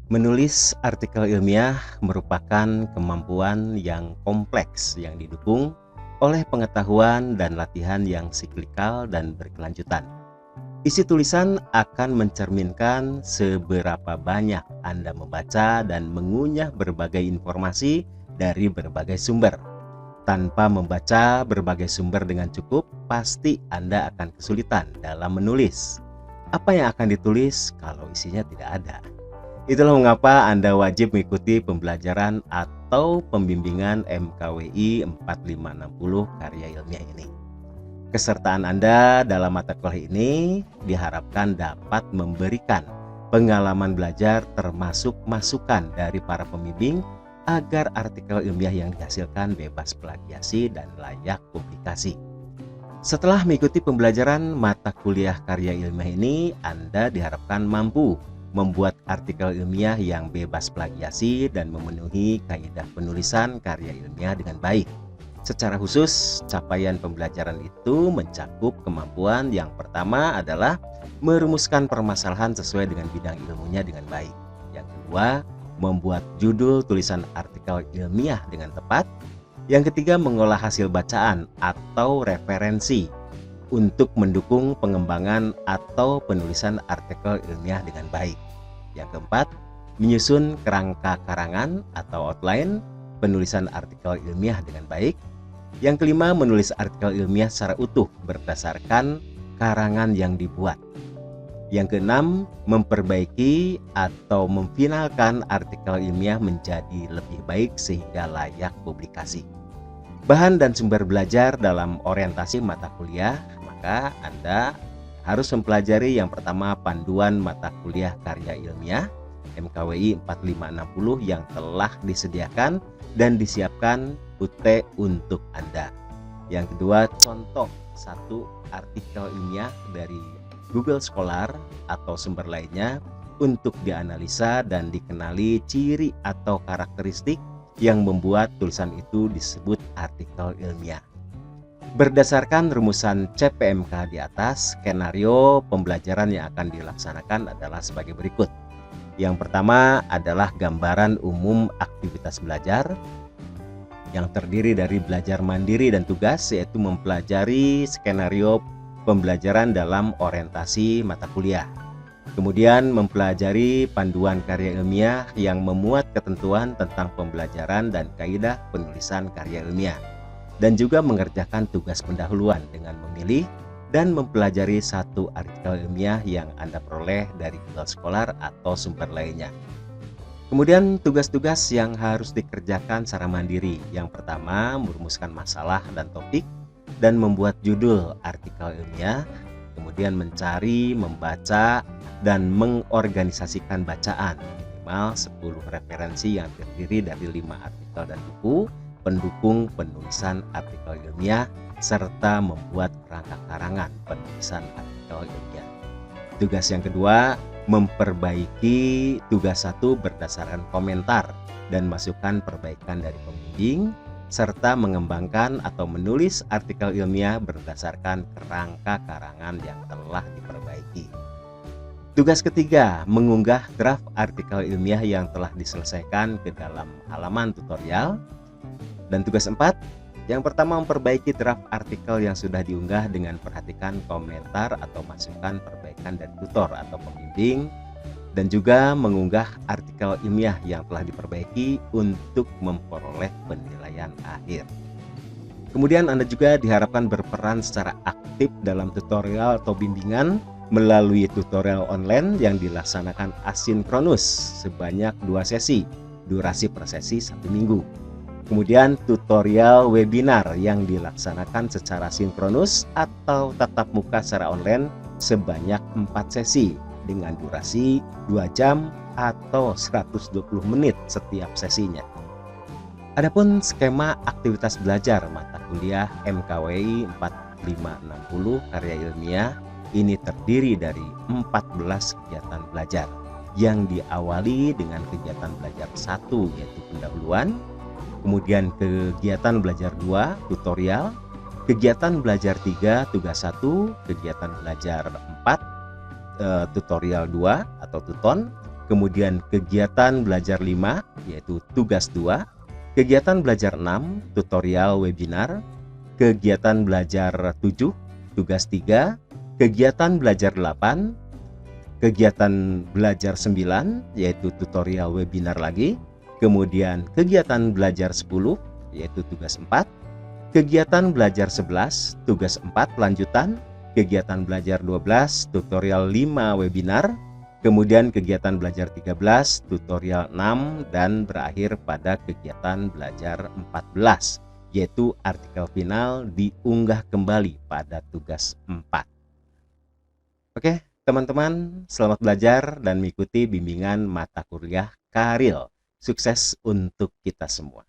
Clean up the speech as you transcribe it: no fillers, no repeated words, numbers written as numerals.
Menulis artikel ilmiah merupakan kemampuan yang kompleks yang didukung oleh pengetahuan dan latihan yang siklikal dan berkelanjutan. Isi tulisan akan mencerminkan seberapa banyak Anda membaca dan mengunyah berbagai informasi dari berbagai sumber. Tanpa membaca berbagai sumber dengan cukup, pasti Anda akan kesulitan dalam menulis. Apa yang akan ditulis kalau isinya tidak ada? Itulah mengapa Anda wajib mengikuti pembelajaran atau pembimbingan MKWI 4560 karya ilmiah ini. Kesertaan Anda dalam mata kuliah ini diharapkan dapat memberikan pengalaman belajar termasuk masukan dari para pembimbing agar artikel ilmiah yang dihasilkan bebas plagiasi dan layak publikasi. Setelah mengikuti pembelajaran mata kuliah karya ilmiah ini, Anda diharapkan mampu membuat artikel ilmiah yang bebas plagiasi dan memenuhi kaidah penulisan karya ilmiah dengan baik. Secara khusus, capaian pembelajaran itu mencakup kemampuan yang pertama adalah merumuskan permasalahan sesuai dengan bidang ilmunya dengan baik. Yang kedua, membuat judul tulisan artikel ilmiah dengan tepat. Yang ketiga, mengolah hasil bacaan atau referensi untuk mendukung pengembangan atau penulisan artikel ilmiah dengan baik. Yang keempat, menyusun kerangka karangan atau outline penulisan artikel ilmiah dengan baik. Yang kelima, menulis artikel ilmiah secara utuh berdasarkan karangan yang dibuat. Yang keenam, memperbaiki atau memfinalkan artikel ilmiah menjadi lebih baik sehingga layak publikasi. Bahan dan sumber belajar dalam orientasi mata kuliah, maka Anda harus mempelajari yang pertama panduan mata kuliah karya ilmiah MKWI 4560 yang telah disediakan dan disiapkan UT untuk Anda. Yang kedua, contoh satu artikel ilmiah dari Google Scholar atau sumber lainnya untuk dianalisa dan dikenali ciri atau karakteristik yang membuat tulisan itu disebut artikel ilmiah. Berdasarkan rumusan CPMK di atas, skenario pembelajaran yang akan dilaksanakan adalah sebagai berikut. Yang pertama adalah gambaran umum aktivitas belajar yang terdiri dari belajar mandiri dan tugas, yaitu mempelajari skenario pembelajaran dalam orientasi mata kuliah. Kemudian mempelajari panduan karya ilmiah yang memuat ketentuan tentang pembelajaran dan kaidah penulisan karya ilmiah. Dan juga mengerjakan tugas pendahuluan dengan memilih dan mempelajari satu artikel ilmiah yang Anda peroleh dari Google Scholar atau sumber lainnya. Kemudian tugas-tugas yang harus dikerjakan secara mandiri. Yang pertama, merumuskan masalah dan topik dan membuat judul artikel ilmiah. Kemudian mencari, membaca, dan mengorganisasikan bacaan minimal 10 referensi yang terdiri dari 5 artikel dan buku pendukung penulisan artikel ilmiah serta membuat kerangka karangan penulisan artikel ilmiah. Tugas yang kedua, memperbaiki tugas 1 berdasarkan komentar dan masukan perbaikan dari pembimbing serta mengembangkan atau menulis artikel ilmiah berdasarkan kerangka karangan yang telah diperbaiki. Tugas ketiga, mengunggah draft artikel ilmiah yang telah diselesaikan ke dalam halaman tutorial. Dan tugas 4, yang pertama memperbaiki draft artikel yang sudah diunggah dengan perhatikan komentar atau masukan perbaikan dari tutor atau pembimbing. Dan juga mengunggah artikel ilmiah yang telah diperbaiki untuk memperoleh penilaian akhir. Kemudian Anda juga diharapkan berperan secara aktif dalam tutorial atau bimbingan melalui tutorial online yang dilaksanakan asinkronus sebanyak 2 sesi, durasi per sesi 1 minggu. Kemudian tutorial webinar yang dilaksanakan secara sinkronus atau tatap muka secara online sebanyak 4 sesi dengan durasi 2 jam atau 120 menit setiap sesinya. Adapun skema aktivitas belajar mata kuliah MKWI 4560 karya ilmiah ini terdiri dari 14 kegiatan belajar yang diawali dengan kegiatan belajar 1 yaitu pendahuluan, kemudian kegiatan belajar 2 tutorial, kegiatan belajar 3 tugas 1, kegiatan belajar 4 tutorial 2 atau tuton, kemudian kegiatan belajar 5, yaitu tugas 2, kegiatan belajar 6, tutorial webinar, kegiatan belajar 7, tugas 3, kegiatan belajar 8, kegiatan belajar 9, yaitu tutorial webinar lagi, kemudian kegiatan belajar 10, yaitu tugas 4, kegiatan belajar 11, tugas 4 lanjutan, kegiatan belajar 12, tutorial 5 webinar, kemudian kegiatan belajar 13, tutorial 6, dan berakhir pada kegiatan belajar 14, yaitu artikel final diunggah kembali pada tugas 4. Oke, teman-teman, selamat belajar dan mengikuti bimbingan mata kuliah Karil. Sukses untuk kita semua.